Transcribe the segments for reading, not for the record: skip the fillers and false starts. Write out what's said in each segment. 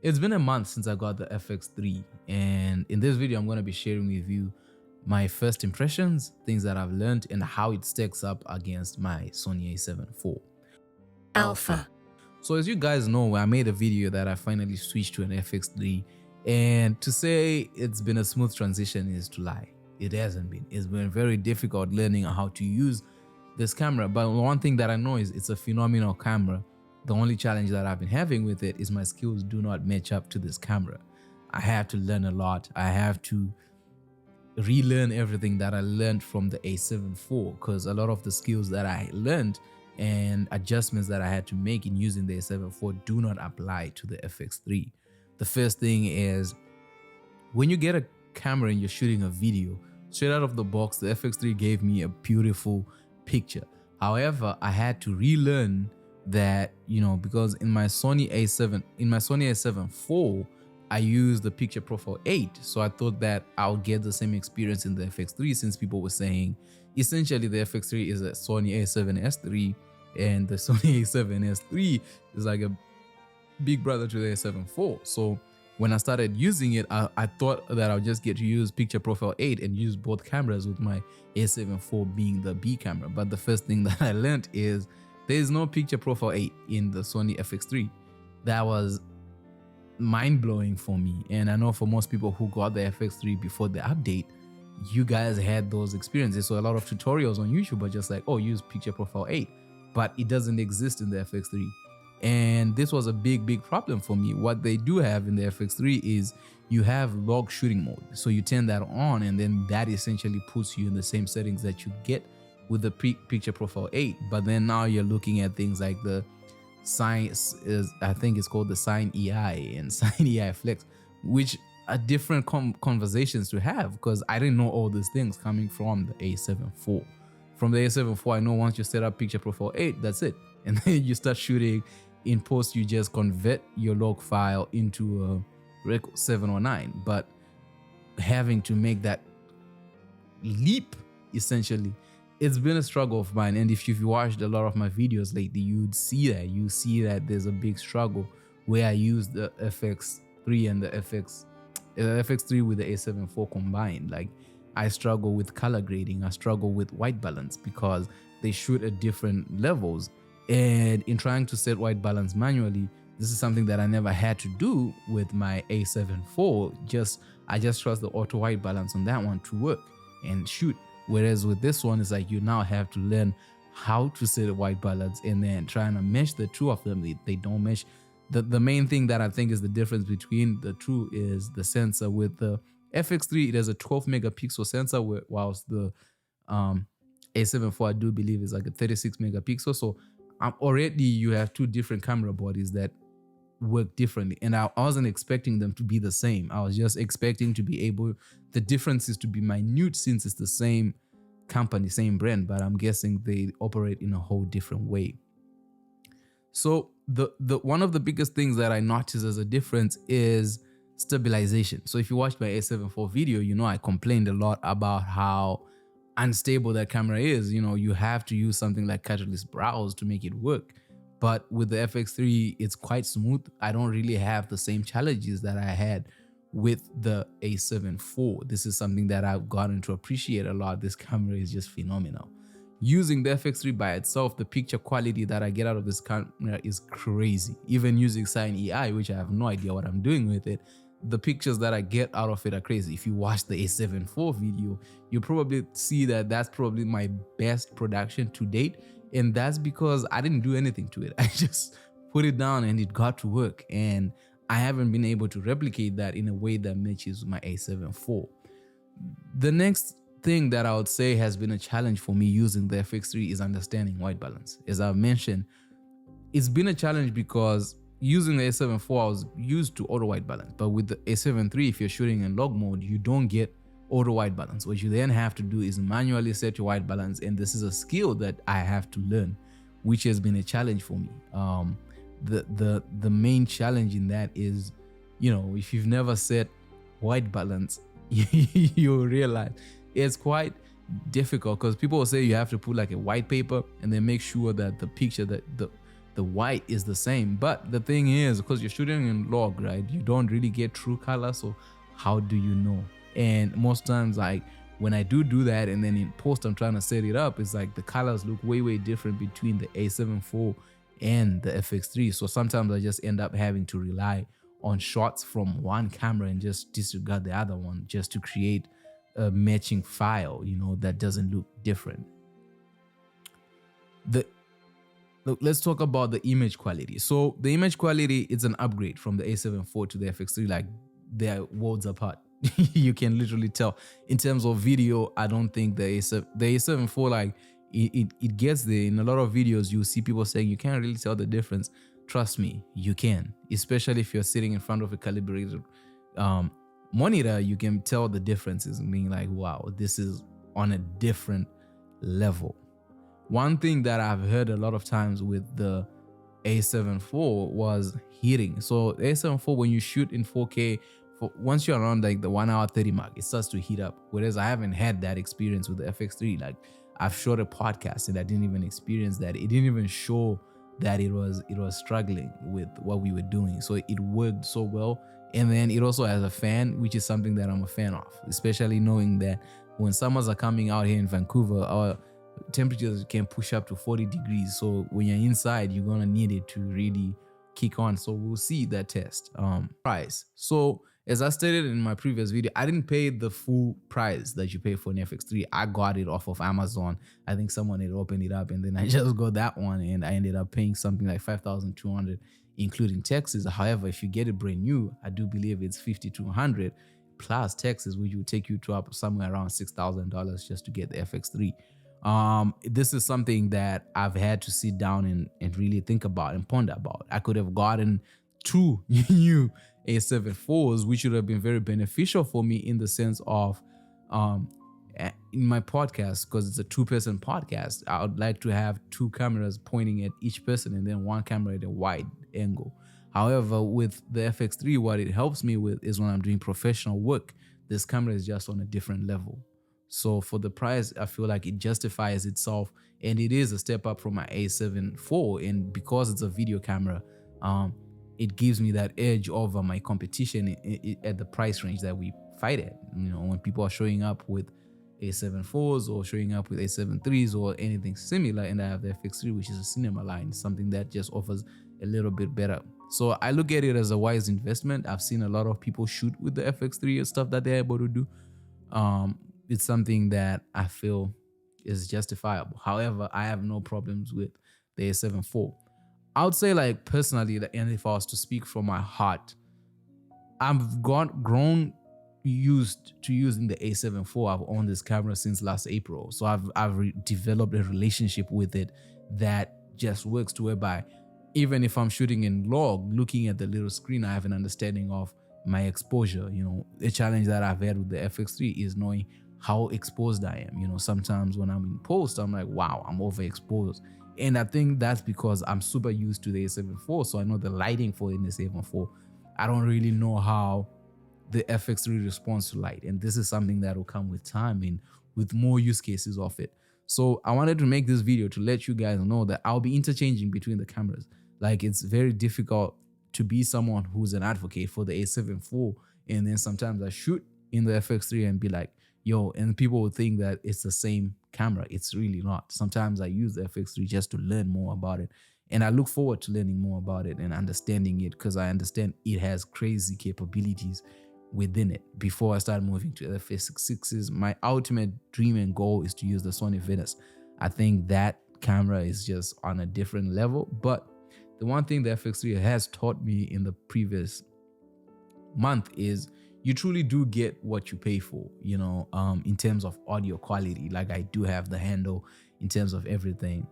It's been a month since I got the FX3, and in this video I'm going to be sharing with you my first impressions, things that I've learned, and how it stacks up against my Sony A7 IV Alpha. So as you guys know, I made a video that I finally switched to an FX3, and to say it's been a smooth transition is to lie. It hasn't been. It's been very difficult learning how to use this camera, but one thing that I know is it's a phenomenal camera. The only challenge that I've been having with it is my skills do not match up to this camera. I have to learn a lot. I have to relearn everything that I learned from the A7 IV, because a lot of the skills that I learned and adjustments that I had to make in using the A7 IV do not apply to the FX3. The first thing is, when you get a camera and you're shooting a video, straight out of the box, the FX3 gave me a beautiful picture. However, I had to relearn that, because in my Sony A7 IV, I used the picture profile 8, so I thought that I'll get the same experience in the FX3, since people were saying essentially the FX3 is a Sony A7 III, and the Sony A7 III is like a big brother to the A7 IV. So when I started using it, I thought that I'll just get to use picture profile 8 and use both cameras, with my A7 IV being the B camera. But the first thing that I learned is there is no picture profile 8 in the Sony FX3. That was mind-blowing for me, and I know for most people who got the FX3 before the update, you guys had those experiences. So a lot of tutorials on YouTube are just like, oh, use picture profile 8, but it doesn't exist in the FX3. And this was a big problem for me. What they do have in the FX3 is you have log shooting mode, so you turn that on, and then that essentially puts you in the same settings that you get with the picture profile 8. But then now you're looking at things like the I think it's called the Sign EI and Sign EI Flex, which are different conversations to have, because I didn't know all these things coming from the A7 IV. From the A7 IV, I know once you set up picture profile 8, that's it. And then you start shooting. In post, you just convert your log file into a Rec 709. But having to make that leap, essentially, it's been a struggle of mine. And if you've watched a lot of my videos lately, you'd see that. You see that there's a big struggle where I use the FX3 and the FX3 with the A7 IV combined. Like, I struggle with color grading. I struggle with white balance, because they shoot at different levels. And in trying to set white balance manually, this is something that I never had to do with my A7 IV. I just trust the auto white balance on that one to work and shoot. Whereas with this one, it's like you now have to learn how to set a white balance, and then trying to mesh the two of them. They don't mesh. The main thing that I think is the difference between the two is the sensor. With the FX3, it has a 12 megapixel sensor, whilst the A7 IV, I do believe, is like a 36 megapixel. So already you have two different camera bodies that work differently, and I wasn't expecting them to be the same. I was just expecting to be the differences to be minute, since it's the same company, same brand, but I'm guessing they operate in a whole different way. So the one of the biggest things that I noticed as a difference is stabilization. So if you watched my A7 IV video, I complained a lot about how unstable that camera is. You have to use something like Catalyst Browse to make it work. But with the FX3, it's quite smooth. I don't really have the same challenges that I had with the A7 IV. This is something that I've gotten to appreciate a lot. This camera is just phenomenal. Using the FX3 by itself, the picture quality that I get out of this camera is crazy. Even using Sign EI, which I have no idea what I'm doing with it, the pictures that I get out of it are crazy. If you watch the A7 IV video, you probably see that that's probably my best production to date. And that's because I didn't do anything to it. I just put it down and it got to work. And I haven't been able to replicate that in a way that matches my A7 IV. The next thing that I would say has been a challenge for me using the FX3 is understanding white balance. As I've mentioned, it's been a challenge because using the A7 IV, I was used to auto white balance. But with the A7 III, if you're shooting in log mode, you don't get auto white balance. What you then have to do is manually set your white balance, and this is a skill that I have to learn, which has been a challenge for me. The main challenge in that is, if you've never set white balance, you'll realize it's quite difficult, because people will say you have to put like a white paper and then make sure that the picture, that the white is the same. But the thing is, because you're shooting in log, right, you don't really get true color. So how do you know? And most times, like when I do that, and then in post I'm trying to set it up, it's like the colors look way different between the A7 IV and the FX3. So sometimes I just end up having to rely on shots from one camera and just disregard the other one just to create a matching file, you know, that doesn't look different. Look, let's talk about the image quality. So the image quality, it's an upgrade from the A7 IV to the FX3. Like, they're worlds apart. You can literally tell. In terms of video, I don't think the A7 IV, like, it gets there. In a lot of videos, you see people saying you can't really tell the difference. Trust me, you can. Especially if you're sitting in front of a calibrated monitor, you can tell the differences and being like, wow, this is on a different level. One thing that I've heard a lot of times with the A7 IV was heating. So the A7 IV, when you shoot in 4K, once you're around like the 1 hour 30 mark, it starts to heat up. Whereas I haven't had that experience with the FX3. Like, I've shot a podcast and I didn't even experience that. It didn't even show that it was struggling with what we were doing. So it worked so well. And then it also has a fan, which is something that I'm a fan of, especially knowing that when summers are coming out here in Vancouver, our temperatures can push up to 40 degrees. So when you're inside, you're gonna need it to really kick on. So we'll see that test. Price. So as I stated in my previous video, I didn't pay the full price that you pay for an FX3. I got it off of Amazon. I think someone had opened it up, and then I just got that one, and I ended up paying something like $5,200, including taxes. However, if you get it brand new, I do believe it's $5,200 plus taxes, which will take you to up somewhere around $6,000 just to get the FX3. This is something that I've had to sit down and really think about and ponder about. I could have gotten 2 new A7 IVs, which would have been very beneficial for me in the sense of in my podcast, because it's a 2-person podcast, I would like to have 2 cameras pointing at each person and then 1 camera at a wide angle. However, with the FX3, what it helps me with is when I'm doing professional work, this camera is just on a different level. So for the price, I feel like it justifies itself, and it is a step up from my A7 IV. And because it's a video camera, it gives me that edge over my competition at the price range that we fight at. You know, when people are showing up with A7 IVs or showing up with A7 IIIs or anything similar, and I have the FX3, which is a cinema line, something that just offers a little bit better. So I look at it as a wise investment. I've seen a lot of people shoot with the FX3 and stuff that they're able to do. It's something that I feel is justifiable. However, I have no problems with the A7 IV. I would say, like, personally, and if I was to speak from my heart, I've grown used to using the A7 IV. I've owned this camera since last April. So I've developed a relationship with it that just works to whereby even if I'm shooting in log, looking at the little screen, I have an understanding of my exposure. You know, a challenge that I've had with the FX3 is knowing how exposed I am. You know, sometimes when I'm in post, I'm like, wow, I'm overexposed. And I think that's because I'm super used to the A7 IV, so I know the lighting for it in the A7 IV. I don't really know how the FX3 responds to light, and this is something that will come with time and with more use cases of it. So I wanted to make this video to let you guys know that I'll be interchanging between the cameras. Like, it's very difficult to be someone who's an advocate for the A7 IV, and then sometimes I shoot in the FX3 and be like, yo, and people will think that it's the same camera. It's really not. Sometimes I use the FX3 just to learn more about it, and I look forward to learning more about it and understanding it, because I understand it has crazy capabilities within it. Before I start moving to the FX6s, my ultimate dream and goal is to use the SONY A7iv. I think that camera is just on a different level. But the one thing the FX3 has taught me in the previous month is you truly do get what you pay for, you know, in terms of audio quality. Like, I do have the handle in terms of everything.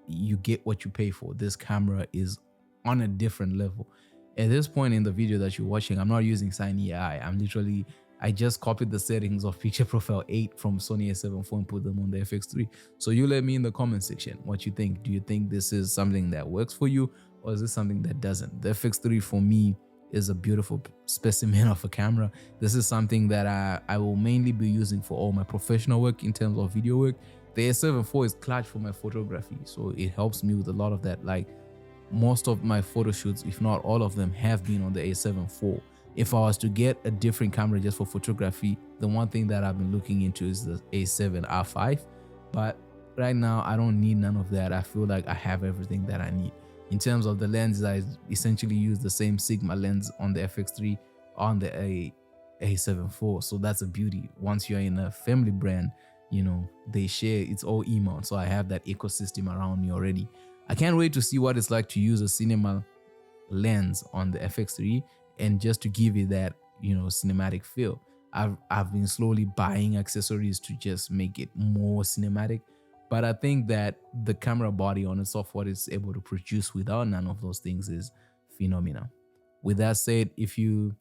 You get what you pay for. This camera is on a different level. At this point in the video that you're watching, I'm not using SONY A7iv. I just copied the settings of picture profile 8 from SONY A7 IV and put them on the FX3. So you let me in the comment section what you think. Do you think this is something that works for you, or is this something that doesn't? The FX3 for me is a beautiful specimen of a camera. This is something that I will mainly be using for all my professional work in terms of video work. The A7 IV is clutch for my photography, so it helps me with a lot of that. Like, most of my photo shoots, if not all of them, have been on the A7 IV. If I was to get a different camera just for photography, the one thing that I've been looking into is the A7R5. But right now, I don't need none of that. I feel like I have everything that I need. In terms of the lenses, I essentially use the same Sigma lens on the FX3 on the A7 IV. So that's a beauty. Once you're in a family brand, you know, they share, it's all E-mount. So I have that ecosystem around me already. I can't wait to see what it's like to use a cinema lens on the FX3 and just to give it that, you know, cinematic feel. I've been slowly buying accessories to just make it more cinematic, but I think that the camera body on itself, what it's able to produce without none of those things, is phenomenal. With that said, if you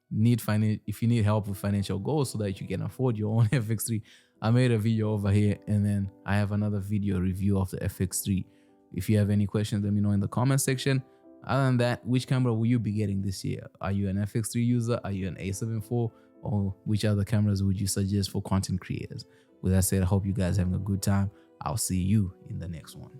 need help with financial goals so that you can afford your own FX3, I made a video over here, and then I have another video review of the FX3. If you have any questions, let me know in the comment section. Other than that, which camera will you be getting this year? Are you an FX3 user? Are you an A7 IV? Or which other cameras would you suggest for content creators? With that said, I hope you guys are having a good time. I'll see you in the next one.